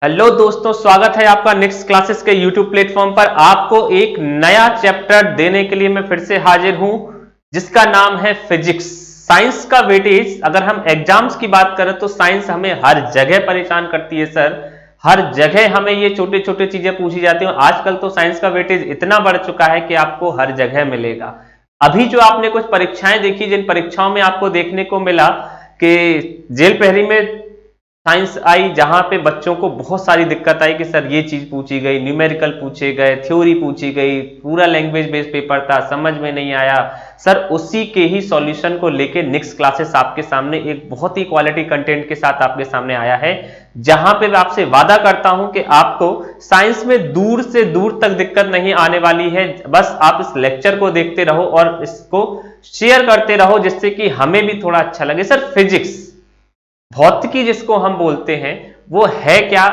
Hello दोस्तों, स्वागत है आपका नेक्स्ट क्लासेस के यूट्यूब प्लेटफॉर्म पर। आपको एक नया चैप्टर देने के लिए मैं फिर से हाजिर हूं, जिसका नाम है फिजिक्स। साइंस का वेटेज, अगर हम एग्जाम्स की बात करें तो साइंस हमें हर जगह परेशान करती है सर। हर जगह हमें ये छोटे छोटे चीजें पूछी जाती हैं। आजकल तो साइंस का वेटेज इतना बढ़ चुका है कि आपको हर जगह मिलेगा। अभी जो आपने कुछ परीक्षाएं देखी, जिन परीक्षाओं में आपको देखने को मिला कि जेल पहरी में साइंस आई, जहां पे बच्चों को बहुत सारी दिक्कत आई कि सर ये चीज पूछी गई, न्यूमेरिकल पूछे गए, थ्योरी पूछी गई, पूरा लैंग्वेज बेस्ड पेपर था, समझ में नहीं आया। सर उसी के ही सॉल्यूशन को लेके नेक्स्ट क्लासेस आपके सामने एक बहुत ही क्वालिटी कंटेंट के साथ आपके सामने आया है, जहां पे मैं आपसे वादा करता हूं कि आपको साइंस में दूर से दूर तक दिक्कत नहीं आने वाली है। बस आप इस लेक्चर को देखते रहो और इसको शेयर करते रहो, जिससे कि हमें भी थोड़ा अच्छा लगे। सर फिजिक्स, भौतिकी जिसको हम बोलते हैं, वो है क्या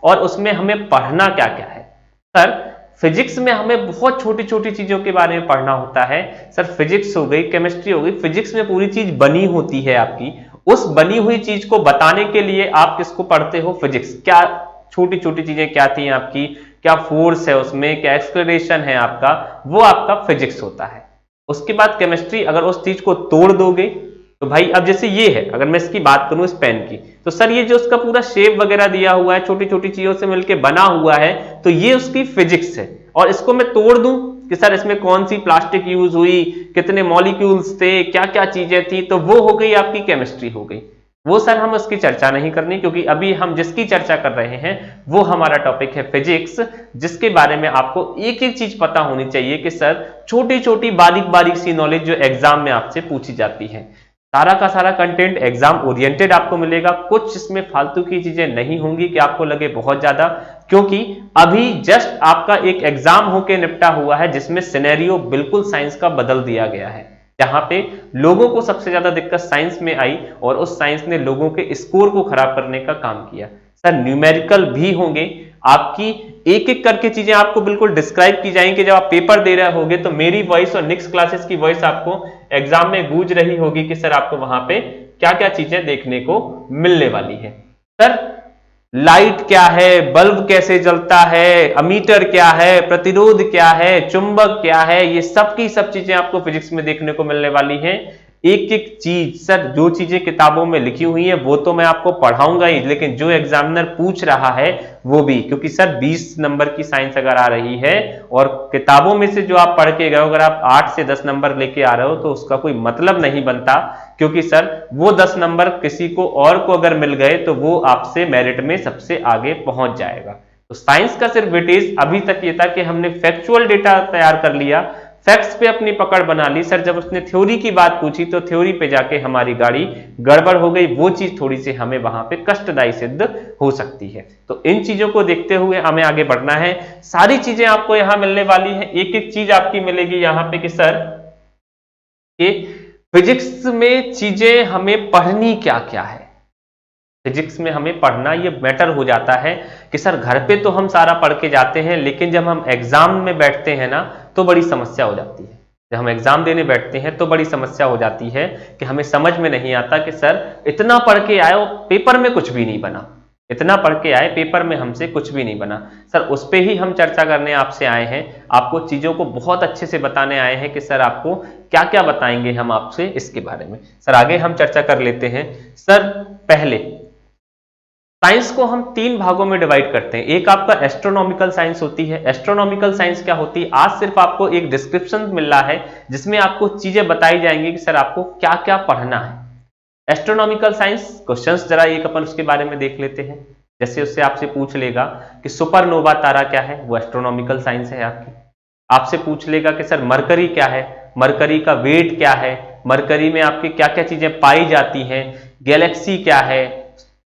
और उसमें हमें पढ़ना क्या क्या है? सर फिजिक्स में हमें बहुत छोटी छोटी चीजों के बारे में पढ़ना होता है। सर फिजिक्स हो गई, केमिस्ट्री हो गई, फिजिक्स में पूरी चीज बनी होती है आपकी। उस बनी हुई चीज को बताने के लिए आप किसको पढ़ते हो? फिजिक्स। क्या छोटी छोटी चीजें क्या थी आपकी, क्या फोर्स है उसमें, क्या एक्सलरेशन है आपका, वो आपका फिजिक्स होता है। उसके बाद केमिस्ट्री, अगर उस चीज को तोड़ दोगे तो भाई, अब जैसे ये है, अगर मैं इसकी बात करूं इस पेन की, तो सर ये जो उसका पूरा शेप वगैरह दिया हुआ है, छोटी छोटी चीजों से मिलकर बना हुआ है, तो ये उसकी फिजिक्स है। और इसको मैं तोड़ दूं कि सर इसमें कौन सी प्लास्टिक यूज हुई, कितने मॉलिक्यूल्स थे, क्या क्या चीजें थी, तो वो हो गई आपकी केमिस्ट्री हो गई। वो सर हम उसकी चर्चा नहीं करनी, क्योंकि अभी हम जिसकी चर्चा कर रहे हैं वो हमारा टॉपिक है फिजिक्स, जिसके बारे में आपको एक एक चीज पता होनी चाहिए कि सर छोटी छोटी बारीक बारीक सी नॉलेज जो एग्जाम में आपसे पूछी जाती है। सारा का सारा कंटेंट एग्जाम ओरिएंटेड आपको मिलेगा। कुछ इसमें फालतू की चीजें नहीं होंगी कि आपको लगे बहुत ज्यादा, क्योंकि अभी जस्ट आपका एक एग्जाम होके निपटा हुआ है, जिसमें सिनेरियो बिल्कुल साइंस का बदल दिया गया है। जहां पे लोगों को सबसे ज्यादा दिक्कत साइंस में आई और उस साइंस ने लोगों के स्कोर को खराब करने का काम किया। सर न्यूमेरिकल भी होंगे आपकी, एक एक करके चीजें आपको बिल्कुल डिस्क्राइब की जाएंगी। जब आप पेपर दे रहे होगे तो मेरी वॉइस और नेक्स्ट क्लासेस की वॉइस आपको एग्जाम में गूंज रही होगी कि सर आपको वहां पे क्या क्या चीजें देखने को मिलने वाली है। सर लाइट क्या है, बल्ब कैसे जलता है, अमीटर क्या है, प्रतिरोध क्या है, चुंबक क्या है, ये सब की सब चीजें आपको फिजिक्स में देखने को मिलने वाली हैं। एक एक चीज, सर जो चीजें किताबों में लिखी हुई है वो तो मैं आपको पढ़ाऊंगा ही, लेकिन जो एग्जामिनर पूछ रहा है वो भी, क्योंकि सर 20 नंबर की साइंस अगर आ रही है और किताबों में से जो आप पढ़ के गए हो, अगर आप 8 से 10 नंबर लेके आ रहे हो तो उसका कोई मतलब नहीं बनता, क्योंकि सर वो 10 नंबर किसी को और को अगर मिल गए तो वो आपसे मेरिट में सबसे आगे पहुंच जाएगा। तो साइंस का सिर्फ वेटेज अभी तक ये था कि हमने फैक्चुअल डेटा तैयार कर लिया, फैक्ट्स पे अपनी पकड़ बना ली। सर जब उसने थ्योरी की बात पूछी तो थ्योरी पे जाके हमारी गाड़ी गड़बड़ हो गई, वो चीज थोड़ी सी हमें वहां पे कष्टदायी सिद्ध हो सकती है। तो इन चीजों को देखते हुए हमें आगे बढ़ना है। सारी चीजें आपको यहां मिलने वाली है, एक एक चीज आपकी मिलेगी यहां पे कि सर कि फिजिक्स में चीजें हमें पढ़नी क्या क्या है। फिजिक्स में हमें पढ़ना ये मैटर हो जाता है कि सर घर पे तो हम सारा पढ़ के जाते हैं, लेकिन जब हम एग्जाम में बैठते हैं ना तो बड़ी समस्या हो जाती है। जब हम एग्जाम देने बैठते हैं तो बड़ी समस्या हो जाती है कि हमें समझ में नहीं आता कि सर इतना पढ़ के आए और पेपर में कुछ भी नहीं बना, इतना पढ़ के आए पेपर में हमसे कुछ भी नहीं बना। सर उस पे ही हम चर्चा करने आपसे आए हैं, आपको चीजों को बहुत अच्छे से बताने आए हैं कि सर आपको क्या क्या बताएंगे हम आपसे इसके बारे में। सर आगे हम चर्चा कर लेते हैं। सर पहले साइंस को हम 3 भागों में डिवाइड करते हैं। एक आपका एस्ट्रोनॉमिकल साइंस होती है। एस्ट्रोनॉमिकल साइंस क्या होती है? आज सिर्फ आपको एक डिस्क्रिप्शन मिल रहा है जिसमें आपको चीजें बताई जाएंगी कि सर आपको क्या क्या पढ़ना है। एस्ट्रोनॉमिकल साइंस क्वेश्चंस जरा एक अपन उसके बारे में देख लेते हैं। जैसे उससे आपसे पूछ लेगा कि सुपरनोवा तारा क्या है, वो एस्ट्रोनॉमिकल साइंस है आपकी। आपसे पूछ लेगा कि सर मरकरी क्या है, मरकरी का वेट क्या है, मरकरी में आपकी क्या क्या चीजें पाई जाती हैं, गैलेक्सी क्या है,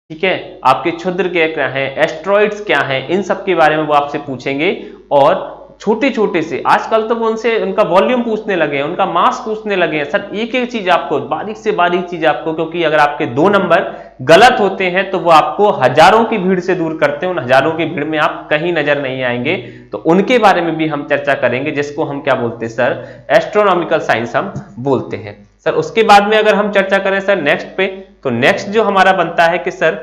ठीक है, आपके क्षुद्र क्या है, एस्ट्रॉइड्स क्या है, इन सब के बारे में वो आपसे पूछेंगे। और छोटे छोटे से, आजकल तो वो उनसे उनका वॉल्यूम पूछने लगे हैं, उनका मास पूछने लगे हैं। सर एक एक चीज आपको, बारीक से बारीक चीज आपको, क्योंकि अगर आपके 2 नंबर गलत होते हैं तो वो आपको हजारों की भीड़ से दूर करते हैं, उन हजारों की भीड़ में आप कहीं नजर नहीं आएंगे। तो उनके बारे में भी हम चर्चा करेंगे, जिसको हम क्या बोलते हैं सर, एस्ट्रोनॉमिकल साइंस हम बोलते हैं। सर उसके बाद में अगर हम चर्चा करें सर नेक्स्ट पे, तो नेक्स्ट जो हमारा बनता है कि सर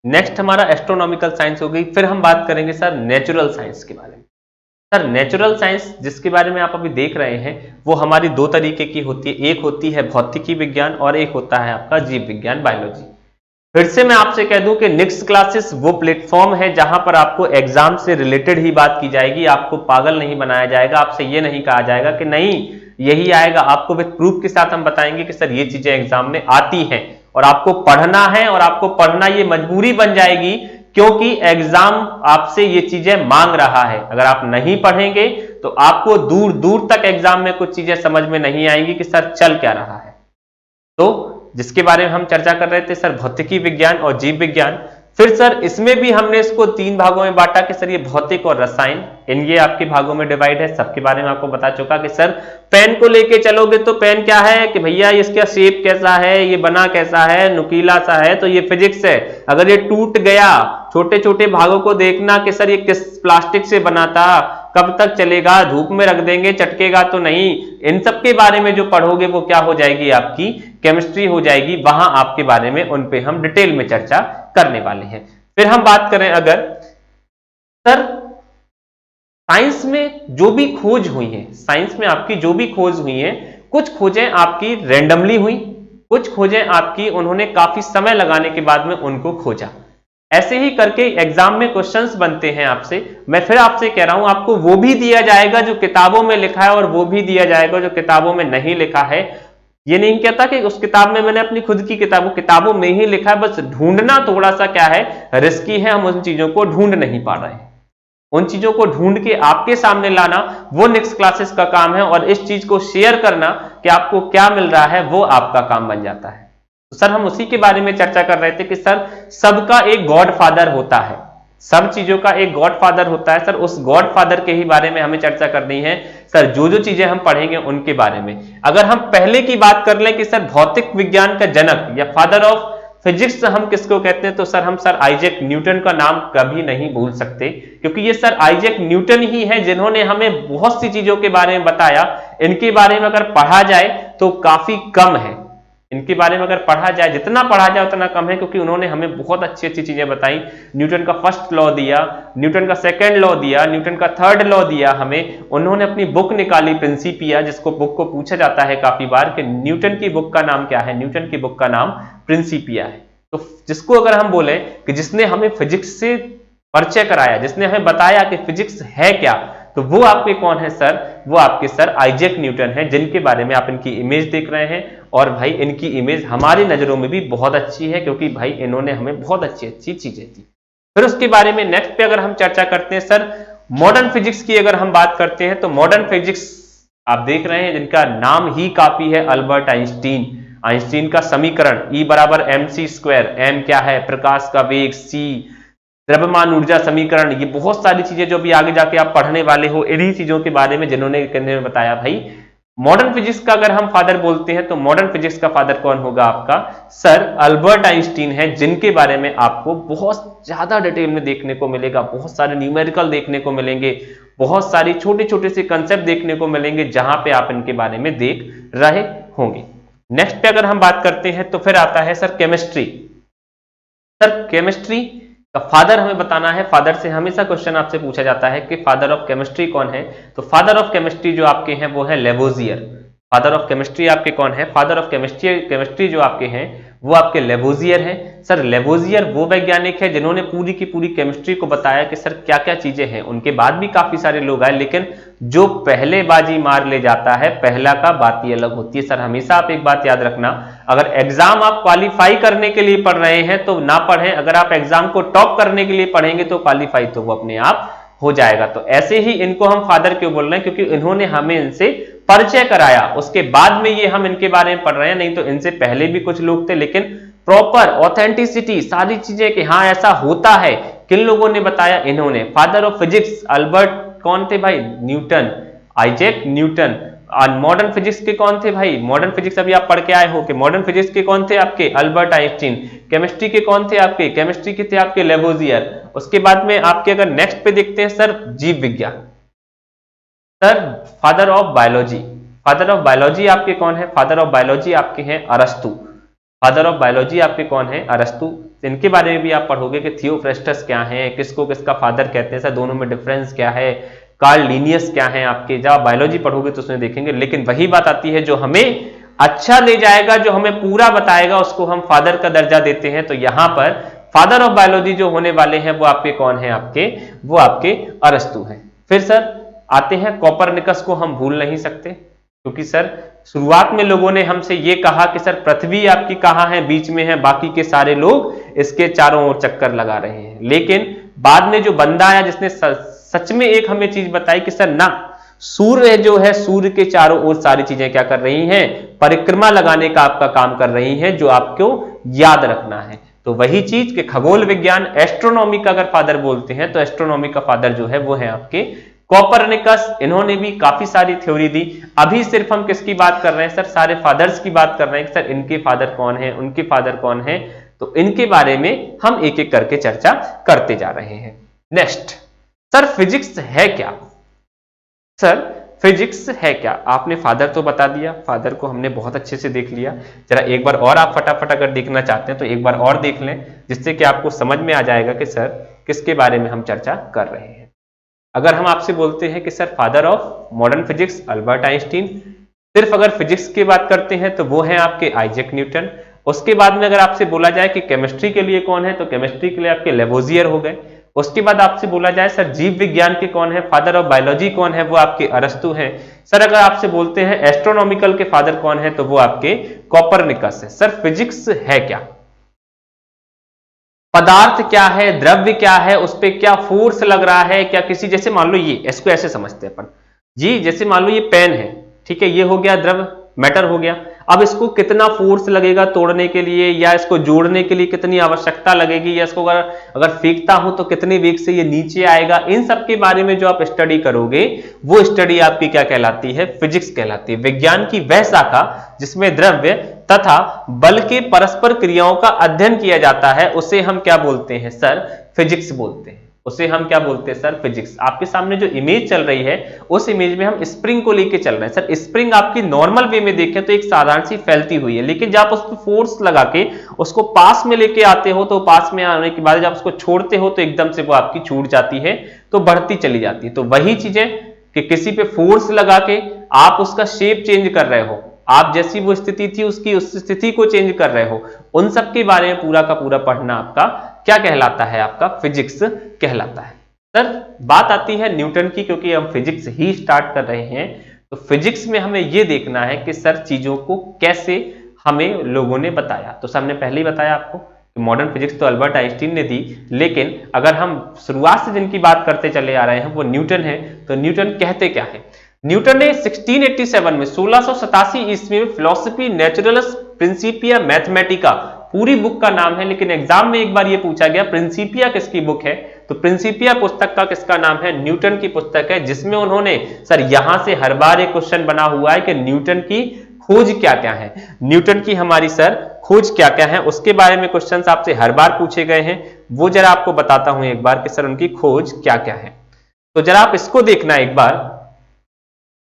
नेक्स्ट हमारा एस्ट्रोनॉमिकल साइंस हो गई। फिर हम बात करेंगे सर नेचुरल साइंस के बारे में। सर नेचुरल साइंस जिसके बारे में आप अभी देख रहे हैं वो हमारी दो तरीके की होती है, एक होती है भौतिकी विज्ञान और एक होता है आपका जीव विज्ञान, बायोलॉजी। फिर से मैं आपसे कह दूं कि नेक्स्ट क्लासेस वो प्लेटफॉर्म है जहां पर आपको एग्जाम से रिलेटेड ही बात की जाएगी, आपको पागल नहीं बनाया जाएगा, आपसे ये नहीं कहा जाएगा कि नहीं यही आएगा। आपको विद प्रूफ के साथ हम बताएंगे कि सर ये चीजें एग्जाम में आती हैं और आपको पढ़ना है, और आपको पढ़ना ये मजबूरी बन जाएगी क्योंकि एग्जाम आपसे ये चीजें मांग रहा है। अगर आप नहीं पढ़ेंगे तो आपको दूर दूर तक एग्जाम में कुछ चीजें समझ में नहीं आएंगी कि सर चल क्या रहा है। तो जिसके बारे में हम चर्चा कर रहे थे सर भौतिकी विज्ञान और जीव विज्ञान। फिर सर इसमें भी हमने इसको तीन भागों में बांटा कि सर ये भौतिक और रसायन, इन ये आपके भागों में डिवाइड है। सबके बारे में आपको बता चुका कि सर पेन को लेके चलोगे तो पेन क्या है कि भैया इसका शेप कैसा है, ये बना कैसा है, नुकीला सा है, तो ये फिजिक्स है। अगर ये टूट गया, छोटे छोटे भागों को देखना कि सर ये किस प्लास्टिक से बना था, कब तक चलेगा, धूप में रख देंगे चटकेगा तो नहीं, इन सब के बारे में जो पढ़ोगे वो क्या हो जाएगी, आपकी केमिस्ट्री हो जाएगी। वहां आपके बारे में उन पे हम डिटेल में चर्चा करने वाले हैं। फिर हम बात करें अगर सर साइंस में जो भी खोज हुई है, साइंस में आपकी जो भी खोज हुई है, कुछ खोजें आपकी रैंडमली हुई, कुछ खोजें आपकी उन्होंने काफी समय लगाने के बाद में उनको खोजा। ऐसे ही करके एग्जाम में क्वेश्चंस बनते हैं आपसे। मैं फिर आपसे कह रहा हूं आपको वो भी दिया जाएगा जो किताबों में लिखा है और वो भी दिया जाएगा जो किताबों में नहीं लिखा है। ये नहीं कहता कि उस किताब में मैंने अपनी खुद की किताबों में ही लिखा है, बस ढूंढना थोड़ा सा क्या है, रिस्की है। हम उन चीजों को ढूंढ नहीं पा रहे हैं, उन चीजों को ढूंढ के आपके सामने लाना वो नेक्स्ट क्लासेस का काम है, और इस चीज को शेयर करना कि आपको क्या मिल रहा है वो आपका काम बन जाता है। तो सर हम उसी के बारे में चर्चा कर रहे थे कि सर सबका एक गॉडफादर होता है, सब चीजों का एक गॉडफादर होता है। सर उस गॉडफादर के ही बारे में हमें चर्चा करनी है। सर जो जो चीजें हम पढ़ेंगे उनके बारे में अगर हम पहले की बात कर लें कि सर भौतिक विज्ञान का जनक या फादर ऑफ फिजिक्स हम किसको कहते हैं, तो सर हम सर आइजैक न्यूटन का नाम कभी नहीं भूल सकते, क्योंकि ये सर आइजैक न्यूटन ही है जिन्होंने हमें बहुत सी चीजों के बारे में बताया। इनके बारे में अगर पढ़ा जाए तो काफी कम है, इनके बारे में अगर पढ़ा जाए, जितना पढ़ा जाए उतना कम है, क्योंकि उन्होंने हमें बहुत अच्छी अच्छी चीजें बताई। न्यूटन का फर्स्ट लॉ दिया, न्यूटन का सेकंड लॉ दिया, न्यूटन का थर्ड लॉ दिया हमें। उन्होंने अपनी बुक निकाली प्रिंसिपिया, जिसको बुक को पूछा जाता है काफी बार कि न्यूटन की बुक का नाम क्या है, न्यूटन की बुक का नाम प्रिंसिपिया है। तो जिसको अगर हम बोले कि जिसने हमें फिजिक्स से परिचय कराया, जिसने हमें बताया कि फिजिक्स है क्या, तो वो आपके कौन है सर, वो आपके सर आइजैक न्यूटन है, जिनके बारे में आप इनकी इमेज देख रहे हैं। और भाई इनकी इमेज हमारी नजरों में भी बहुत अच्छी है, क्योंकि भाई इन्होंने हमें बहुत अच्छी अच्छी चीजें दी। फिर उसके बारे में नेक्स्ट पे अगर हम चर्चा करते हैं सर मॉडर्न फिजिक्स की, अगर हम बात करते हैं तो मॉडर्न फिजिक्स आप देख रहे हैं जिनका नाम ही काफी है, अल्बर्ट आइंस्टीन। आइंस्टीन का समीकरण E बराबर mc², m क्या है, प्रकाश का वेग, c द्रव्यमान ऊर्जा समीकरण, ये बहुत सारी चीजें जो भी आगे जाके आप पढ़ने वाले हो, इन्हीं चीजों के बारे में जिन्होंने बताया। भाई मॉडर्न फिजिक्स का अगर हम फादर बोलते हैं तो मॉडर्न फिजिक्स का फादर कौन होगा आपका, सर अल्बर्ट आइंस्टीन है, जिनके बारे में आपको बहुत ज्यादा डिटेल में देखने को मिलेगा, बहुत सारे न्यूमेरिकल देखने को मिलेंगे, बहुत सारी छोटे छोटे से कंसेप्ट देखने को मिलेंगे, जहां पे आप इनके बारे में देख रहे होंगे। नेक्स्ट पे अगर हम बात करते हैं तो फिर आता है सर केमिस्ट्री। सर केमिस्ट्री का फादर हमें बताना है। फादर से हमेशा क्वेश्चन आपसे पूछा जाता है कि फादर ऑफ केमिस्ट्री कौन है, तो फादर ऑफ केमिस्ट्री जो आपके हैं वो है लेवोजियर। फादर ऑफ केमिस्ट्री आपके कौन है, फादर ऑफ केमिस्ट्री जो आपके हैं वो आपके लेवोजियर हैं। सर लेवोजियर वो वैज्ञानिक है जिन्होंने पूरी की पूरी केमिस्ट्री को बताया कि सर क्या क्या चीजें हैं। उनके बाद भी काफी सारे लोग आए, लेकिन जो पहले बाजी मार ले जाता है, पहला का बात ही अलग होती है। सर हमेशा आप एक बात याद रखना, अगर एग्जाम आप क्वालिफाई करने के लिए पढ़ रहे हैं तो ना पढ़ें, अगर आप एग्जाम को टॉप करने के लिए पढ़ेंगे तो क्वालिफाई तो वो अपने आप हो जाएगा। तो ऐसे ही इनको हम फादर क्यों बोल रहे हैं, क्योंकि इन्होंने हमें इनसे परिचय कराया, उसके बाद में ये हम इनके बारे में पढ़ रहे हैं। नहीं तो इनसे पहले भी कुछ लोग थे, लेकिन प्रॉपर ऑथेंटिसिटी सारी चीजें कि हाँ ऐसा होता है, किन लोगों ने बताया, इन्होंने। फादर ऑफ फिजिक्स अल्बर्ट कौन थे भाई, Newton, Isaac Newton. Modern physics के कौन थे भाई, मॉडर्न फिजिक्स अभी आप पढ़ के आए हो कि मॉडर्न फिजिक्स के कौन थे आपके, अल्बर्ट आइंस्टीन। केमिस्ट्री के कौन थे आपके, केमिस्ट्री के थे आपके लेवोजियर। उसके बाद में आपके अगर नेक्स्ट पे देखते हैं सर जीव विज्ञान, sir father of biology. Father of biology आपके कौन है, फादर ऑफ बायोलॉजी आपके हैं अरस्तु। फादर ऑफ बायोलॉजी आपके कौन है, अरस्तु। इनके बारे में भी आप पढ़ोगे कि थियोफ्रेस्टस क्या है, किसको किसका फादर कहते हैं सर, दोनों में डिफरेंस क्या है, कार्ल लिनियस क्या है। आपके जब बायोलॉजी पढ़ोगे तो उसमें देखेंगे। लेकिन वही बात आती है, जो हमें अच्छा ले जाएगा, जो हमें पूरा बताएगा, उसको हम फादर का दर्जा देते हैं। तो यहां पर फादर ऑफ बायोलॉजी जो होने वाले हैं वो आपके कौन है, वो आपके अरस्तु हैं। फिर सर आते हैं कोपरनिकस को हम भूल नहीं सकते, क्योंकि सर शुरुआत में लोगों ने हमसे ये कहा कि सर पृथ्वी आपकी कहां है, बीच में है, बाकी के सारे लोग इसके चारों ओर चक्कर लगा रहे हैं। लेकिन बाद में जो बंदा आया जिसने सच में एक हमें चीज बताई कि सर ना, सूर्य जो है, सूर्य के चारों ओर सारी चीजें क्या कर रही हैं, परिक्रमा लगाने का आपका काम कर रही हैं, जो आपको याद रखना है। तो वही चीज कि खगोल विज्ञान, एस्ट्रोनॉमी का अगर फादर बोलते हैं तो एस्ट्रोनॉमी का फादर जो है वो है आपके कोपरनिकस। इन्होंने भी काफी सारी थ्योरी दी। अभी सिर्फ हम किसकी बात कर रहे हैं सर, सारे फादर्स की बात कर रहे हैं कि सर इनके फादर कौन है, उनके फादर कौन है। तो इनके बारे में हम एक एक करके चर्चा करते जा रहे हैं। नेक्स्ट सर, फिजिक्स है क्या? सर फिजिक्स है क्या? आपने फादर तो बता दिया, फादर को हमने बहुत अच्छे से देख लिया। जरा एक बार और आप फटाफट अगर देखना चाहते हैं तो एक बार और देख लें, जिससे कि आपको समझ में आ जाएगा कि सर किसके बारे में हम चर्चा कर रहे हैं। अगर हम आपसे बोलते हैं कि sir father of modern physics Albert Einstein, सिर्फ अगर फिजिक्स की बात करते हैं तो वो है आपके आइजैक न्यूटन। उसके बाद में अगर आपसे बोला जाए कि केमिस्ट्री के लिए कौन है, तो केमिस्ट्री के लिए आपके लेवोजियर हो गए। उसके बाद आपसे बोला जाए सर जीव विज्ञान के कौन है, फादर ऑफ बायोलॉजी कौन है, वो आपके अरस्तु हैं। सर अगर आपसे बोलते हैं एस्ट्रोनॉमिकल के फादर कौन है, तो वो आपके कोपरनिकस है। सर फिजिक्स है क्या? पदार्थ क्या है, द्रव्य क्या है, उस पर क्या फोर्स लग रहा है, क्या किसी, जैसे मान लो ये, इसको ऐसे समझते हैं अपन जी, जैसे मान लो ये पेन है, ठीक है, ये हो गया द्रव्य, मैटर हो गया। अब इसको कितना फोर्स लगेगा तोड़ने के लिए, या इसको जोड़ने के लिए कितनी आवश्यकता लगेगी, या इसको अगर फेंकता हूं तो कितनी वेग से ये नीचे आएगा, इन सब के बारे में जो आप स्टडी करोगे वो स्टडी आपकी क्या कहलाती है, फिजिक्स कहलाती है। विज्ञान की वह शाखा जिसमें द्रव्य तथा बल के परस्पर क्रियाओं का अध्ययन किया जाता है, उसे हम क्या बोलते हैं सर, फिजिक्स बोलते हैं। उसे हम क्या बोलते हैं सर, फिजिक्स। आपके सामने जो इमेज चल रही है उस इमेज में हम स्प्रिंग को लेके चल रहे हैं। सर स्प्रिंग आपकी नॉर्मल वे में देखें तो एक साधारण सी फैलती हुई है, लेकिन जब आप उस पर फोर्स लगा के उसको पास में लेके आते हो, तो पास में आने के बाद जब उसको छोड़ते हो तो एकदम से वो आपकी छूट जाती है, तो बढ़ती चली जाती है। तो वही चीजें कि किसी पे फोर्स लगा के आप उसका शेप चेंज कर रहे हो, आप जैसी वो स्थिति थी उसकी उस स्थिति को चेंज कर रहे हो, उन सब के बारे में पूरा का पूरा पढ़ना आपका क्या कहलाता है, आपका फिजिक्स कहलाता है। सर बात आती है न्यूटन की, क्योंकि हम फिजिक्स ही स्टार्ट कर रहे हैं, तो फिजिक्स में हमें यह देखना है कि सर चीजों को कैसे हमें लोगों ने बताया। तो सर हमने पहले ही बताया आपको कि मॉडर्न फिजिक्स तो अल्बर्ट आइंस्टीन ने दी, लेकिन अगर हम शुरुआत से जिनकी बात करते चले आ रहे हैं वो न्यूटन है। तो न्यूटन कहते क्या है? न्यूटन ने 1687 में 1687 ईस्वी में फिलोसफी नेचुरलिस प्रिंसिपिया मैथमेटिका, पूरी बुक का नाम है, लेकिन एग्जाम में एक बार ये पूछा गया प्रिंसिपिया किसकी बुक है, तो प्रिंसिपिया पुस्तक का किसका नाम है, न्यूटन की पुस्तक है, जिसमें उन्होंने, सर यहां से हर बार एक क्वेश्चन बना हुआ है कि न्यूटन की खोज क्या क्या है, न्यूटन की हमारी सर खोज क्या क्या है, उसके बारे में क्वेश्चंस आपसे हर बार पूछे गए हैं। वो जरा आपको बताता हूं एक बार कि सर उनकी खोज क्या क्या है। तो जरा आप इसको देखना एक बार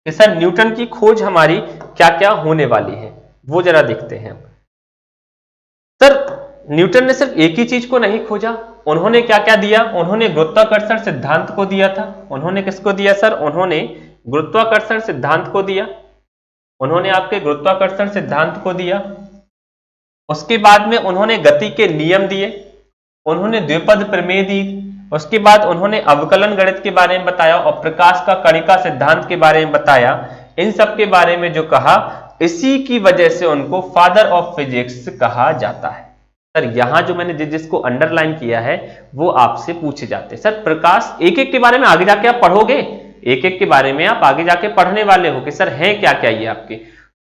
कि सर न्यूटन की खोज हमारी क्या क्या होने वाली है, वो जरा देखते हैं। सर न्यूटन ने सिर्फ एक ही चीज को नहीं खोजा, उन्होंने क्या क्या दिया, उन्होंने गुरुत्वाकर्षण सिद्धांत को दिया था। उन्होंने किसको दिया सर, उन्होंने गुरुत्वाकर्षण सिद्धांत को दिया, उन्होंने आपके गुरुत्वाकर्षण सिद्धांत को दिया। उसके बाद में उन्होंने गति के नियम दिए, उन्होंने द्विपद प्रमेय दी, उसके बाद उन्होंने अवकलन गणित के बारे में बताया और प्रकाश का कणिका सिद्धांत के बारे में बताया। इन सब के बारे में जो कहा, इसी की वजह से उनको फादर ऑफ फिजिक्स कहा जाता है। सर यहां जो मैंने जिसको अंडरलाइन किया है वो आपसे पूछे जाते हैं। सर प्रकाश, एक एक के बारे में आगे जाके आप पढ़ोगे, एक एक के बारे में आप आगे जाके पढ़ने वाले हो कि सर है क्या क्या ये आपके।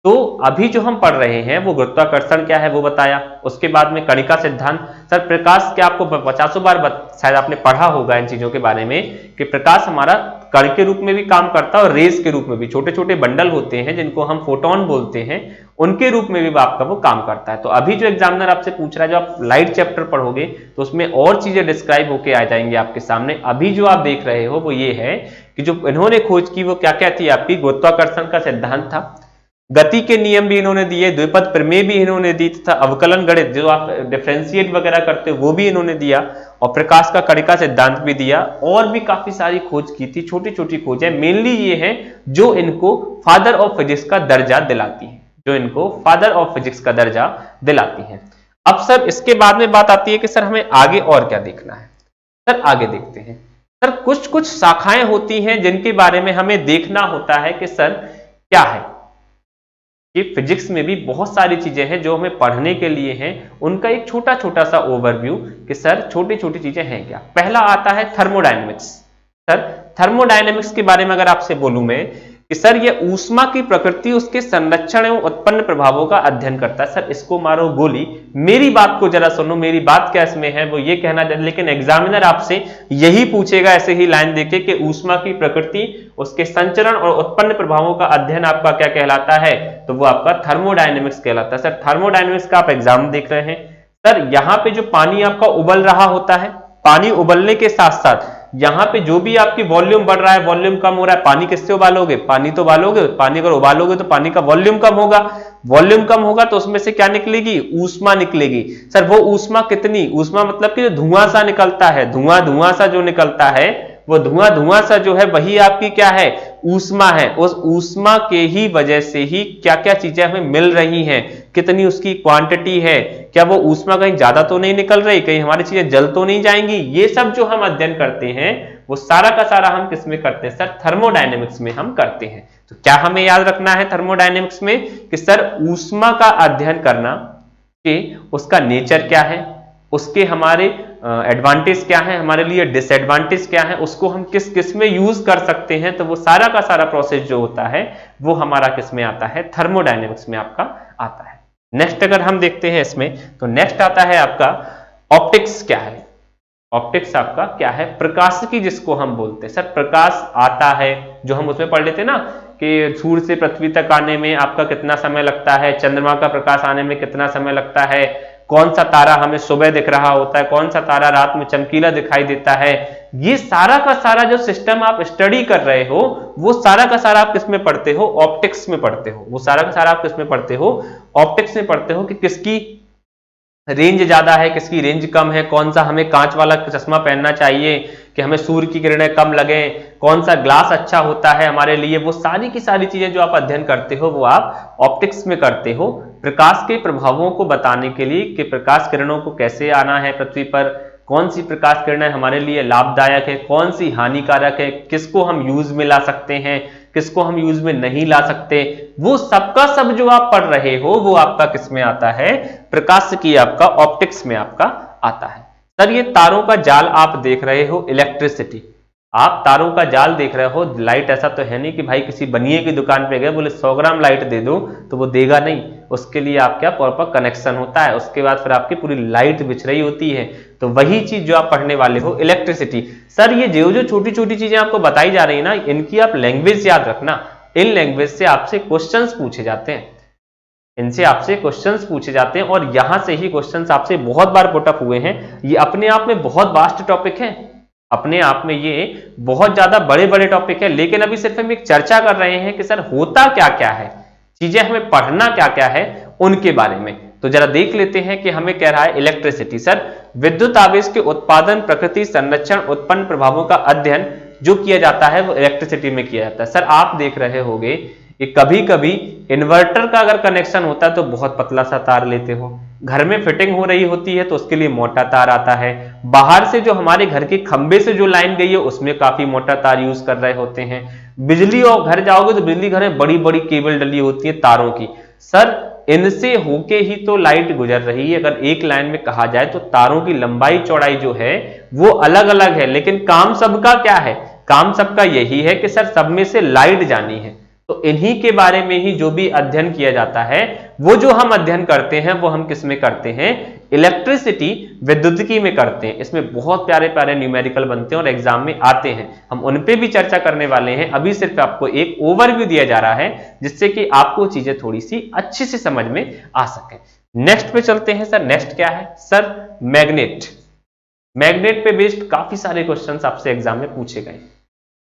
तो अभी जो हम पढ़ रहे हैं वो गुरुत्वाकर्षण क्या है वो बताया, उसके बाद में कणिका सिद्धांत। सर प्रकाश क्या आपको 50 बार शायद आपने पढ़ा होगा इन चीजों के बारे में कि प्रकाश हमारा कण के रूप में भी काम करता है और रेस के रूप में भी, छोटे छोटे बंडल होते हैं जिनको हम फोटोन बोलते हैं, उनके रूप में भी आपका वो काम करता है। तो अभी जो एग्जामिनर आपसे पूछ रहा है, जो आप लाइट चैप्टर पढ़ोगे तो उसमें और चीजें डिस्क्राइब होके आ जाएंगे आपके सामने। अभी जो आप देख रहे हो वो ये है कि जो इन्होंने खोज की वो क्या क्या थी, आपकी गुरुत्वाकर्षण का सिद्धांत था, गति के नियम भी इन्होंने दिए, द्विपद प्रमेय भी इन्होंने दी, तथा अवकलन गणित जो आप डिफरेंशिएट वगैरह करते हो वो भी इन्होंने दिया, और प्रकाश का कणिका सिद्धांत भी दिया, और भी काफी सारी खोज की थी, छोटी छोटी खोज है। मेनली ये है जो इनको फादर ऑफ फिजिक्स का दर्जा दिलाती है, जो इनको फादर ऑफ फिजिक्स का दर्जा दिलाती है। अब सर इसके बाद में बात आती है कि सर हमें आगे और क्या देखना है। सर आगे देखते हैं। सर कुछ कुछ शाखाएं होती हैं जिनके बारे में हमें देखना होता है कि सर क्या है, कि फिजिक्स में भी बहुत सारी चीजें हैं जो हमें पढ़ने के लिए हैं, उनका एक छोटा छोटा सा ओवरव्यू कि सर छोटी छोटी चीजें हैं क्या। पहला आता है थर्मोडायनेमिक्स। सर थर्मोडायनेमिक्स के बारे में अगर आपसे बोलूं मैं कि सर ये ऊष्मा की प्रकृति, उसके संरक्षण एवं उत्पन्न प्रभावों का अध्ययन करता है। सर इसको मारो गोली, मेरी बात को जरा सुनो, मेरी बात क्या इसमें है वो ये कहना, लेकिन एग्जामिनर आपसे यही पूछेगा ऐसे ही लाइन देके कि ऊष्मा की प्रकृति, उसके संचरण और उत्पन्न प्रभावों का अध्ययन आपका क्या कहलाता है, तो वो आपका थर्मोडायनेमिक्स कहलाता है। सर थर्मोडायनेमिक्स का आप एग्जाम देख रहे हैं। सर यहाँ पे जो पानी आपका उबल रहा होता है, पानी उबलने के साथ साथ यहां पे जो भी आपकी वॉल्यूम बढ़ रहा है, वॉल्यूम कम हो रहा है, पानी किससे उबालोगे, पानी तो उबालोगे, पानी अगर उबालोगे तो पानी का वॉल्यूम कम होगा, वॉल्यूम कम होगा तो उसमें से क्या निकलेगी, ऊष्मा निकलेगी। सर वो ऊष्मा कितनी, ऊष्मा मतलब कि जो धुआं सा निकलता है, धुआं सा जो निकलता है, वो धुआं सा जो है वही आपकी क्या है, ऊष्मा है। उस ऊष्मा के ही वजह से ही क्या क्या चीजें हमें मिल रही हैं, कितनी उसकी क्वांटिटी है, क्या वो ऊष्मा कहीं ज्यादा तो नहीं निकल रही, कहीं हमारी चीजें जल तो नहीं जाएंगी, ये सब जो हम अध्ययन करते हैं वो सारा का सारा हम किसमें करते हैं, सर थर्मोडायनेमिक्स में हम करते हैं। तो क्या हमें याद रखना है थर्मोडायनेमिक्स में कि सर ऊष्मा का अध्ययन करना कि उसका नेचर क्या है, उसके हमारे एडवांटेज क्या है, हमारे लिए डिसएडवांटेज क्या है, उसको हम किस किस में यूज कर सकते हैं, तो वो सारा का सारा प्रोसेस जो होता है वो हमारा किस में आता है, थर्मोडायनेमिक्स में आपका आता है। नेक्स्ट अगर हम देखते हैं इसमें, तो नेक्स्ट आता है आपका ऑप्टिक्स। क्या है ऑप्टिक्स, आपका क्या है, प्रकाशिकी जिसको हम बोलते हैं। सर प्रकाश आता है जो हम उसमें पढ़ लेते हैं ना कि सूर्य से पृथ्वी तक आने में आपका कितना समय लगता है, चंद्रमा का प्रकाश आने में कितना समय लगता है, कौन सा तारा हमें सुबह दिख रहा होता है, कौन सा तारा रात में चमकीला दिखाई देता है, ये सारा का सारा जो सिस्टम आप स्टडी कर रहे हो वो सारा का सारा आप किसमें पढ़ते हो, ऑप्टिक्स में पढ़ते हो। वो सारा का सारा आप किसमें पढ़ते हो, ऑप्टिक्स में पढ़ते हो कि किसकी रेंज ज्यादा है, किसकी रेंज कम है, कौन सा हमें कांच वाला चश्मा पहनना चाहिए कि हमें सूर्य की किरणें कम लगे, कौन सा ग्लास अच्छा होता है हमारे लिए, वो सारी की सारी चीजें जो आप अध्ययन करते हो वो आप ऑप्टिक्स में करते हो, प्रकाश के प्रभावों को बताने के लिए कि प्रकाश किरणों को कैसे आना है पृथ्वी पर, कौन सी प्रकाश किरणें हमारे लिए लाभदायक है, कौन सी हानिकारक है, किसको हम यूज में ला सकते हैं, किसको हम यूज में नहीं ला सकते, वो सबका सब जो आप पढ़ रहे हो वो आपका किस में आता है, प्रकाशिकी आपका ऑप्टिक्स में आपका आता है। सर ये तारों का जाल आप देख रहे हो, इलेक्ट्रिसिटी, आप तारों का जाल देख रहे हो, लाइट ऐसा तो है नहीं कि भाई किसी बनिए की दुकान पे गए बोले 100 ग्राम लाइट दे दो तो वो देगा नहीं, उसके लिए आप क्या प्रॉपर कनेक्शन होता है, उसके बाद फिर आपकी पूरी लाइट बिछ रही होती है। तो वही चीज जो आप पढ़ने वाले हो इलेक्ट्रिसिटी। सर ये जो जो छोटी छोटी चीजें आपको बताई जा रही है ना, इनकी आप लैंग्वेज याद रखना, इन लैंग्वेज से आपसे क्वेश्चंस पूछे जाते हैं, इनसे आपसे क्वेश्चंस पूछे जाते हैं, और यहां से ही क्वेश्चंस आपसे बहुत बार पुट अप हुए हैं। ये अपने आप में बहुत वास्ट टॉपिक है, अपने आप में ये बहुत ज्यादा बड़े बड़े टॉपिक है, लेकिन अभी सिर्फ हम एक चर्चा कर रहे हैं कि सर होता क्या क्या है, चीजें हमें पढ़ना क्या क्या है उनके बारे में। तो जरा देख लेते हैं कि हमें कह रहा है इलेक्ट्रिसिटी। सर विद्युत आवेश के उत्पादन, प्रकृति, संरक्षण, उत्पन्न प्रभावों का अध्ययन जो किया जाता है वो इलेक्ट्रिसिटी में किया जाता है। सर आप देख रहे होगे कि कभी कभी इन्वर्टर का अगर कनेक्शन होता है तो बहुत पतला सा तार लेते हो, घर में फिटिंग हो रही होती है तो उसके लिए मोटा तार आता है, बाहर से जो हमारे घर के खंबे से जो लाइन गई है उसमें काफी मोटा तार यूज कर रहे होते हैं, बिजली और घर जाओगे तो बिजली घर में बड़ी बड़ी केबल डली होती है तारों की। सर इनसे होके ही तो लाइट गुजर रही है। अगर एक लाइन में कहा जाए तो तारों की लंबाई चौड़ाई जो है वो अलग अलग है, लेकिन काम सबका क्या है, काम सबका यही है कि सर सब में से लाइट जानी है। तो इन्हीं के बारे में ही जो भी अध्ययन किया जाता है, वो जो हम अध्ययन करते हैं वो हम किस में करते हैं, इलेक्ट्रिसिटी विद्युतिकी में करते हैं। इसमें बहुत प्यारे प्यारे न्यूमेरिकल बनते हैं और एग्जाम में आते हैं, हम उन पे भी चर्चा करने वाले हैं। अभी सिर्फ आपको एक ओवरव्यू दिया जा रहा है जिससे कि आपको चीजें थोड़ी सी अच्छी से समझ में आ सके। नेक्स्ट पे चलते हैं। सर नेक्स्ट क्या है, सर मैग्नेट। मैग्नेट पे बेस्ड काफी सारे क्वेश्चंस आपसे एग्जाम में पूछे गए।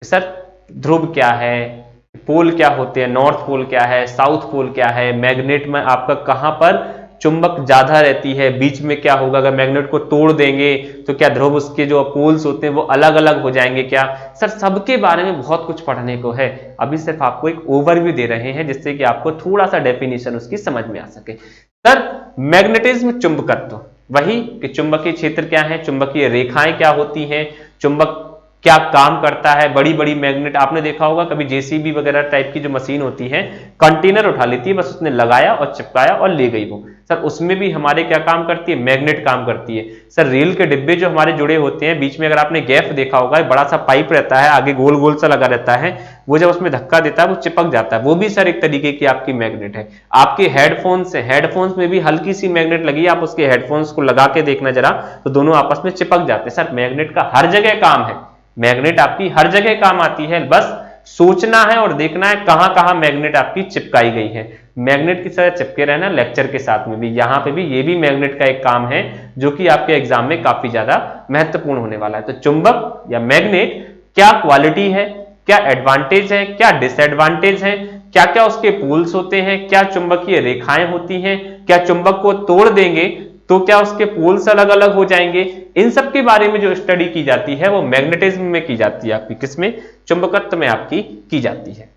सर ध्रुव क्या है, पोल क्या होते हैं, नॉर्थ पोल क्या है, साउथ पोल क्या है, मैग्नेट में आपका कहां पर चुंबक ज्यादा रहती है, बीच में क्या होगा, अगर मैग्नेट को तोड़ देंगे तो क्या ध्रुव उसके जो पोल्स होते हैं वो अलग अलग हो जाएंगे क्या। सर सबके बारे में बहुत कुछ पढ़ने को है, अभी सिर्फ आपको एक ओवरव्यू दे रहे हैं जिससे कि आपको थोड़ा सा डेफिनेशन उसकी समझ में आ सके। सर मैग्नेटिज्म चुंबकत्व, वही कि चुंबकीय क्षेत्र क्या है, चुंबकीय रेखाएं क्या होती हैं, चुंबक क्या काम करता है, बड़ी बड़ी मैग्नेट, आपने देखा होगा कभी जेसीबी वगैरह टाइप की जो मशीन होती है, कंटेनर उठा लेती है, बस उसने लगाया और चिपकाया और ले गई वो। सर उसमें भी हमारे क्या काम करती है, मैग्नेट काम करती है। सर रेल के डिब्बे जो हमारे जुड़े होते हैं, बीच में अगर आपने गैप देखा होगा, बड़ा सा पाइप रहता है, आगे गोल गोल सा लगा रहता है, वो जब उसमें धक्का देता है वो चिपक जाता है, वो भी सर एक तरीके की आपकी मैग्नेट है। आपके हेडफोन्स है, हेडफोन्स में भी हल्की सी मैग्नेट लगी है, आप उसके हेडफोन्स को लगा के देखना जरा, तो दोनों आपस में चिपक जाते हैं। सर मैग्नेट का हर जगह काम है, मैग्नेट आपकी हर जगह काम आती है, बस सोचना है और देखना है कहां कहां मैग्नेट आपकी चिपकाई गई है। मैग्नेट की तरह चिपके रहना लेक्चर के साथ में भी, यहां पे भी ये भी मैग्नेट का एक काम है जो कि आपके एग्जाम में काफी ज्यादा महत्वपूर्ण होने वाला है। तो चुंबक या मैग्नेट क्या क्वालिटी है, क्या एडवांटेज है, क्या डिसएडवांटेज है, क्या क्या उसके पोल्स होते हैं, क्या चुंबकीय रेखाएं होती हैं, क्या चुंबक को तोड़ देंगे तो क्या उसके पोल्स अलग अलग हो जाएंगे, इन सब के बारे में जो स्टडी की जाती है वो मैग्नेटिज्म में की जाती है, आपकी किसमें, चुंबकत्व में आपकी की जाती है।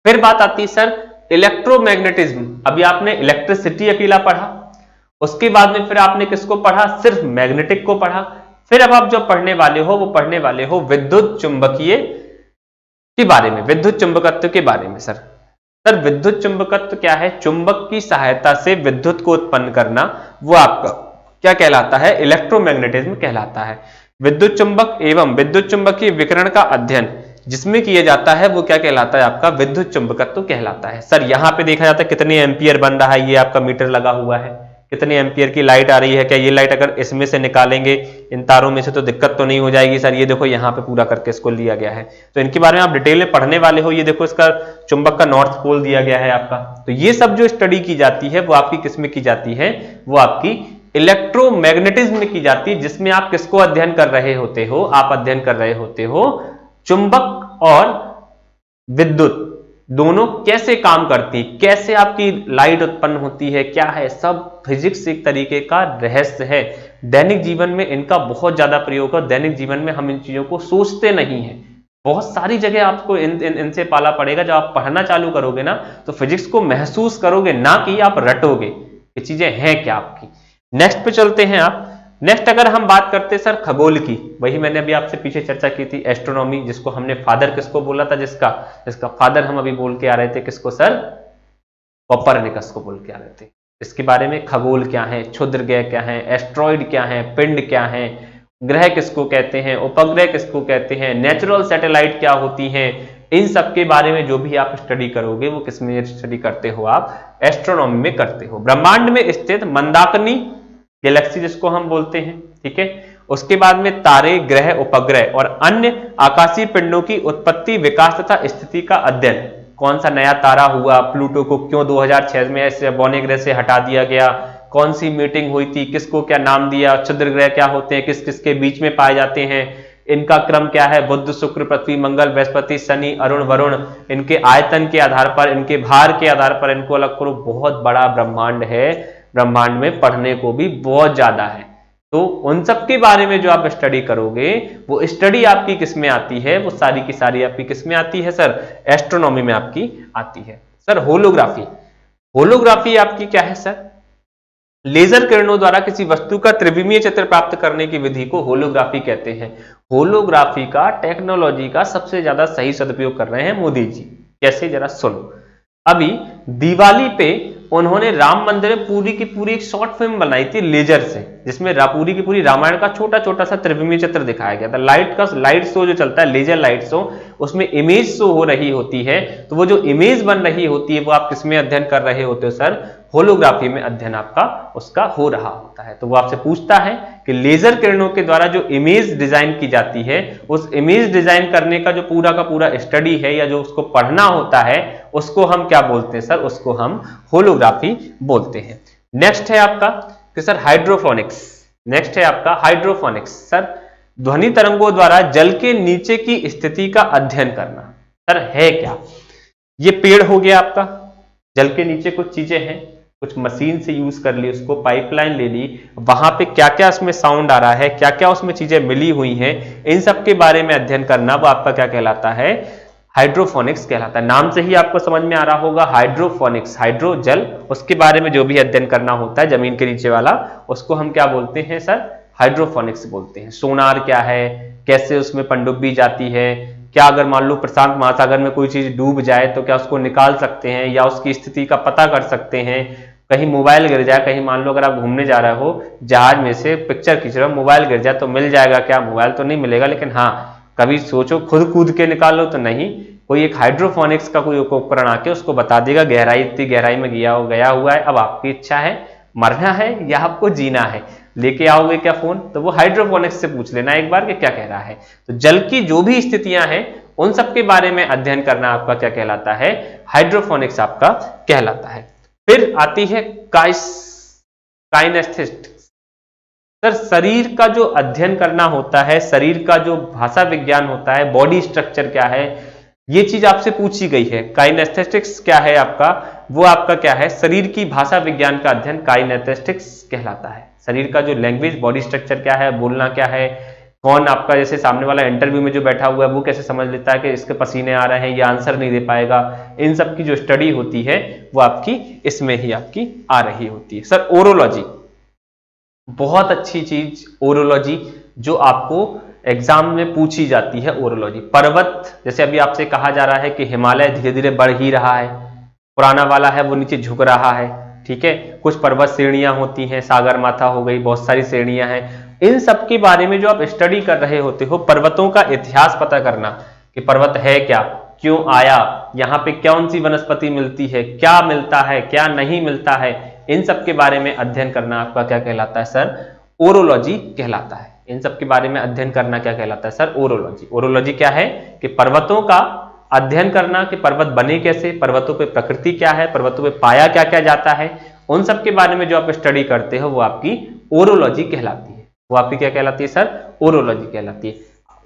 फिर बात आती है सर इलेक्ट्रोमैग्नेटिज्म। अभी आपने इलेक्ट्रिसिटी अकेला पढ़ा, उसके बाद में फिर आपने किसको पढ़ा, सिर्फ मैग्नेटिक को पढ़ा। फिर अब आप जो पढ़ने वाले हो वो पढ़ने वाले हो विद्युत चुंबकीय के बारे में, विद्युत चुंबकत्व के बारे में। सर विद्युत चुंबकत्व क्या है, चुंबक की सहायता से विद्युत को उत्पन्न करना, वो आपका क्या कहलाता है, इलेक्ट्रोमैग्नेटिज्म कहलाता है। विद्युत चुंबक एवं विद्युत चुंबकीय विकिरण का अध्ययन जिसमें किया जाता है वो क्या कहलाता है, आपका विद्युत चुंबकत्व कहलाता है। सर यहां पे देखा जाता है कितने एम्पियर बन रहा है, ये आपका मीटर लगा हुआ है, कितने एम्पियर की लाइट आ रही है, क्या ये लाइट अगर इसमें से निकालेंगे इन तारों में से तो दिक्कत तो नहीं हो जाएगी। सर ये देखो यहाँ पे पूरा करके इसको लिया गया है, तो इनके बारे में आप डिटेल में पढ़ने वाले हो। ये देखो इसका चुंबक का नॉर्थ पोल दिया गया है आपका। तो ये सब जो स्टडी की जाती है वो आपकी किसमें की जाती है, वो आपकी इलेक्ट्रोमैग्नेटिज्म में की जाती है, जिसमें आप किसको अध्ययन कर रहे होते हो, आप अध्ययन कर रहे होते हो चुंबक और विद्युत दोनों कैसे काम करती, कैसे आपकी लाइट उत्पन्न होती है, क्या है, सब फिजिक्स एक तरीके का रहस्य है। दैनिक जीवन में इनका बहुत ज्यादा प्रयोग है, दैनिक जीवन में हम इन चीजों को सोचते नहीं है। बहुत सारी जगह आपको इनसे पाला पड़ेगा। जब आप पढ़ना चालू करोगे ना तो फिजिक्स को महसूस करोगे, ना कि आप रटोगे ये चीजें हैं क्या आपकी। नेक्स्ट पे चलते हैं आप। नेक्स्ट अगर हम बात करते हैं सर खगोल की, वही मैंने अभी आपसे पीछे चर्चा की थी, एस्ट्रोनॉमी, जिसको हमने फादर किसको बोला था, जिसका फादर हम अभी बोल के आ रहे थे, किसको सर, कोपरनिकस को बोल के आ रहे थे। इसके बारे में खगोल क्या है, क्षुद्र ग्रह क्या है, एस्ट्रॉइड क्या है, पिंड क्या है, ग्रह किसको कहते हैं, उपग्रह किसको कहते हैं, नेचुरल सैटेलाइट क्या होती हैं, इन सब के बारे में जो भी आप स्टडी करोगे वो किसमें स्टडी करते हो, आप एस्ट्रोनॉमी में करते हो। ब्रह्मांड में स्थित मंदाकिनी गैलेक्सी जिसको हम बोलते हैं, ठीक है, उसके बाद में तारे, ग्रह, उपग्रह और अन्य आकाशीय पिंडों की उत्पत्ति, विकास तथा स्थिति का अध्ययन। कौन सा नया तारा हुआ, प्लूटो को क्यों 2006 में ऐसे बौने ग्रह से हटा दिया गया, कौन सी मीटिंग हुई थी, किसको क्या नाम दिया, क्षुद्र ग्रह क्या होते हैं, किस किस के बीच में पाए जाते हैं, इनका क्रम क्या है, बुध, शुक्र, पृथ्वी, मंगल, बृहस्पति, शनि, अरुण, वरुण, इनके आयतन के आधार पर, इनके भार के आधार पर इनको अलग करो। बहुत बड़ा ब्रह्मांड है, ब्रह्मांड में पढ़ने को भी बहुत ज्यादा है। तो उन सब के बारे में जो आप स्टडी करोगे वो स्टडी आपकी किसमें आती है, वो सारी की सारी आपकी किसमें आती है सर, एस्ट्रोनॉमी में आपकी आती है। सर होलोग्राफी, होलोग्राफी आपकी क्या है सर, लेजर किरणों द्वारा किसी वस्तु का त्रिविमीय चित्र प्राप्त करने की विधि को होलोग्राफी कहते हैं। होलोग्राफी का टेक्नोलॉजी का सबसे ज्यादा सही सदुपयोग कर रहे हैं मोदी जी। कैसे, जरा सुनो। अभी दिवाली पे उन्होंने राम मंदिर में पूरी की पूरी एक शॉर्ट फिल्म बनाई थी लेजर से, जिसमें पूरी की पूरी रामायण का छोटा छोटा सा त्रिविमीय चित्र दिखाया गया था। लाइट शो जो चलता है, लेजर लाइट शो, उसमें इमेज शो हो रही होती है। तो वो जो इमेज बन रही होती है वो आप किसमें अध्ययन कर रहे होते हो सर, होलोग्राफी में अध्ययन आपका उसका हो रहा होता है। तो वो आपसे पूछता है कि लेजर किरणों के द्वारा जो इमेज डिजाइन की जाती है, उस इमेज डिजाइन करने का जो पूरा का पूरा स्टडी है या जो उसको पढ़ना होता है, उसको हम क्या बोलते हैं सर, उसको हम होलोग्राफी बोलते हैं। नेक्स्ट है आपका कि सर हाइड्रोफोनिक्स। नेक्स्ट है आपका हाइड्रोफोनिक्स। सर ध्वनि तरंगों द्वारा जल के नीचे की स्थिति का अध्ययन करना। सर है क्या? ये पेड़ हो गया आपका, जल के नीचे कुछ चीजें हैं, कुछ मशीन से यूज कर ली उसको, पाइपलाइन ले ली, वहां पे क्या क्या उसमें साउंड आ रहा है, क्या क्या उसमें चीजें मिली हुई हैं, इन सब के बारे में अध्ययन करना वो आपका क्या कहलाता है? हाइड्रोफोनिक्स कहलाता है। नाम से ही आपको समझ में आ रहा होगा, हाइड्रोफोनिक्स, हाइड्रो जल, उसके बारे में जो भी अध्ययन करना होता है जमीन के नीचे वाला, उसको हम क्या बोलते हैं सर? हाइड्रोफोनिक्स बोलते हैं। सोनार क्या है, कैसे उसमें पनडुब्बी जाती है, क्या अगर मान लो प्रशांत महासागर में कोई चीज डूब जाए तो क्या उसको निकाल सकते हैं या उसकी स्थिति का पता कर सकते हैं, कहीं मोबाइल गिर जाए, कहीं मान लो अगर आप घूमने जा रहे हो जहाज में से पिक्चर खींच रहे हो, मोबाइल गिर जाए तो मिल जाएगा क्या? मोबाइल तो नहीं मिलेगा, लेकिन हाँ कभी सोचो खुद कूद के निकालो तो नहीं, कोई एक हाइड्रोफोनिक्स का कोई उपकरण आके उसको बता देगा गहराई, इतनी गहराई में गया हुआ है, अब आपकी इच्छा है मरना है या आपको जीना है, लेके आओगे क्या फोन? तो वो हाइड्रोफोनिक्स से पूछ लेना एक बार कि क्या कह रहा है। तो जल की जो भी स्थितियां हैं उन सब के बारे में अध्ययन करना आपका क्या कहलाता है? हाइड्रोफोनिक्स आपका कहलाता है। फिर आती है काइनेस्थेटिक्स। सर शरीर का जो अध्ययन करना होता है, शरीर का जो भाषा विज्ञान होता है, बॉडी स्ट्रक्चर क्या है, ये चीज आपसे पूछी गई है। काइनेस्थेटिक्स क्या है आपका? वो आपका क्या है? शरीर की भाषा विज्ञान का अध्ययन काइनेस्थेटिक्स कहलाता है। शरीर का जो लैंग्वेज, बॉडी स्ट्रक्चर क्या है, बोलना क्या है, कौन आपका जैसे सामने वाला इंटरव्यू में जो बैठा हुआ है वो कैसे समझ लेता है कि इसके पसीने आ रहे हैं, ये आंसर नहीं दे पाएगा, इन सब की जो स्टडी होती है वो आपकी इसमें ही आपकी आ रही होती है। सर ओरोलॉजी, बहुत अच्छी चीज ओरोलॉजी, जो आपको एग्जाम में पूछी जाती है। ओरोलॉजी पर्वत, जैसे अभी आपसे कहा जा रहा है कि हिमालय धीरे धीरे बढ़ ही रहा है, पुराना वाला है वो नीचे झुक रहा है, ठीक है, कुछ पर्वत श्रेणियां होती हैं, सागर माथा हो गई, बहुत सारी श्रेणियां हैं, इन सब के बारे में जो आप स्टडी कर रहे होते हो, पर्वतों का इतिहास पता करना कि पर्वत है क्या, क्यों आया, यहाँ पे कौन सी वनस्पति मिलती है, क्या मिलता है, क्या नहीं मिलता है, इन सब के बारे में अध्ययन करना आपका क्या कहलाता है सर? ओरोलॉजी कहलाता है। इन सब के बारे में अध्ययन करना क्या कहलाता है सर? ओरोलॉजी। ओरोलॉजी क्या है कि पर्वतों का अध्ययन करना कि पर्वत बने कैसे, पर्वतों पे प्रकृति क्या है, पर्वतों पे पाया क्या क्या जाता है, उन सब के बारे में जो आप स्टडी करते हो वो आपकी ओरोलॉजी कहलाती है। वो आपकी क्या कहलाती है सर? ओरोलॉजी कहलाती है।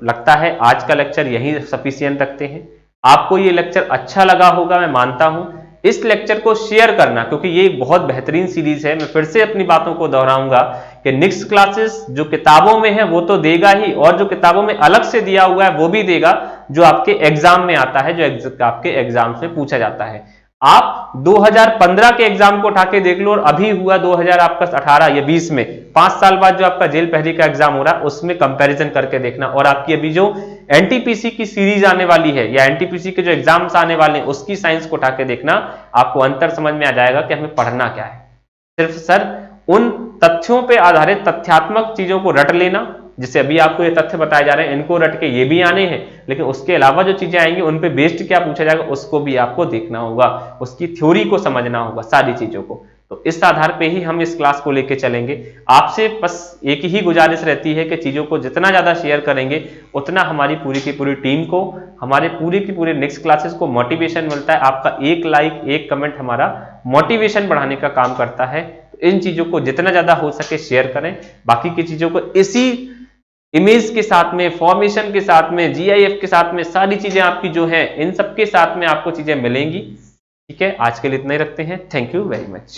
लगता है आज का लेक्चर यही सफिशिएंट रखते हैं। आपको ये लेक्चर अच्छा लगा होगा, मैं मानता हूं। इस लेक्चर को शेयर करना, क्योंकि ये एक बहुत बेहतरीन सीरीज है। मैं फिर से अपनी बातों को दोहराऊंगा कि नेक्स्ट क्लासेस जो किताबों में है वो तो देगा ही, और जो किताबों में अलग से दिया हुआ है वो भी देगा, जो आपके एग्जाम में आता है, जो आपके एग्जाम में पूछा जाता है। आप 2015 के एग्जाम को उठा के देख लो और अभी हुआ 2018 या 20 में, 5 साल बाद जो आपका जेल पहरी का एग्जाम हो रहा है उसमें कंपैरिजन करके देखना, और आपकी अभी जो एनटीपीसी की सीरीज आने वाली है या एनटीपीसी के जो एग्जाम्स आने वाले हैं उसकी साइंस को उठा के देखना, आपको अंतर समझ में आ जाएगा कि हमें पढ़ना क्या है। सिर्फ सर उन तथ्यों पे आधारित तथ्यात्मक चीजों को रट लेना, जिससे अभी आपको ये तथ्य बताए जा रहे हैं इनको रट के ये भी आने हैं, लेकिन उसके अलावा जो चीजें आएंगी उन पे बेस्ड क्या पूछा जाएगा उसको भी आपको देखना होगा, उसकी थ्योरी को समझना होगा, सारी चीजों को। तो इस आधार पे ही हम इस क्लास को लेके चलेंगे। आपसे बस एक ही गुजारिश रहती है कि चीजों को जितना ज्यादा शेयर करेंगे उतना हमारी पूरी की पूरी टीम को, हमारे पूरे की पूरे नेक्स्ट क्लासेस को मोटिवेशन मिलता है। आपका एक लाइक, एक कमेंट हमारा मोटिवेशन बढ़ाने का काम करता है। तो इन चीजों को जितना ज्यादा हो सके शेयर करें। बाकी की चीजों को इसी इमेज के साथ में, फॉर्मेशन के साथ में, जीआईएफ के साथ में, सारी चीजें आपकी जो है इन सब के साथ में आपको चीजें मिलेंगी। ठीक है, आज के लिए इतना ही रखते हैं। Thank you very much.